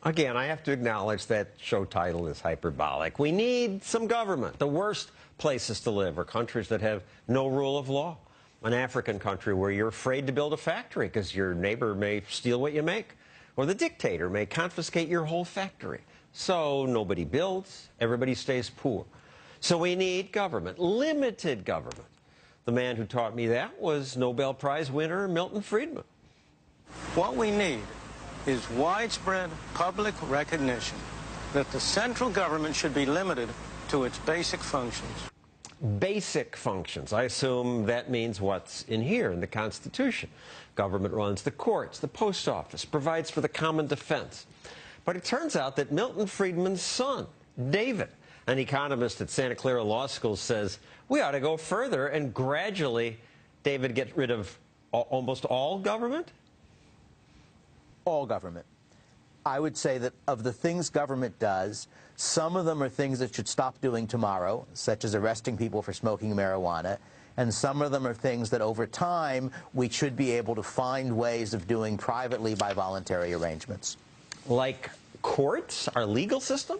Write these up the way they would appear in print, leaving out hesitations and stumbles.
Again, I have to acknowledge that show title is hyperbolic. We need some government. The worst places to live are countries that have no rule of law. An African country where you're afraid to build a factory because your neighbor may steal what you make, or the dictator may confiscate your whole factory. So nobody builds, everybody stays poor. So we need government, limited government. The man who taught me that was Nobel Prize winner Milton Friedman. What we need is widespread public recognition that the central government should be limited to its basic functions. Basic functions. I assume that means what's in here in the Constitution. Government runs the courts, the post office, provides for the common defense. But it turns out that Milton Friedman's son, David, an economist at Santa Clara Law School, says we ought to go further and gradually, David, get rid of almost all government? All government. I would say that of the things government does, some of them are things it should stop doing tomorrow, such as arresting people for smoking marijuana, and some of them are things that over time we should be able to find ways of doing privately by voluntary arrangements. Like courts, our legal system?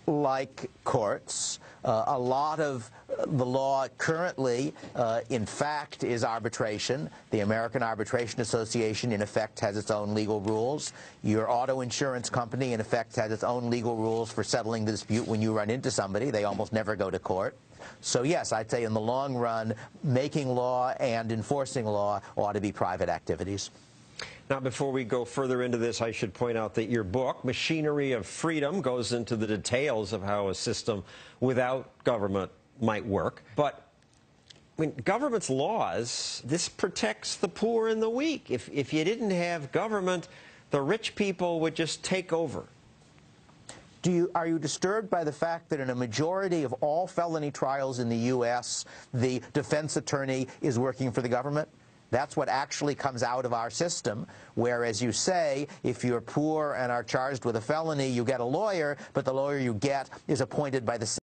Like courts. A lot of the law currently, in fact, is arbitration. The American Arbitration Association, in effect, has its own legal rules. Your auto insurance company, in effect, has its own legal rules for settling the dispute when you run into somebody. They almost never go to court. So, yes, I'd say in the long run, making law and enforcing law ought to be private activities. Now, before we go further into this, I should point out that your book, Machinery of Freedom, goes into the details of how a system without government might work. But I mean, government's laws, this protects the poor and the weak. If you didn't have government, the rich people would just take over. Are you disturbed by the fact that in a majority of all felony trials in the U.S., the defense attorney is working for the government? That's what actually comes out of our system, where, as you say, if you're poor and are charged with a felony, you get a lawyer, but the lawyer you get is appointed by the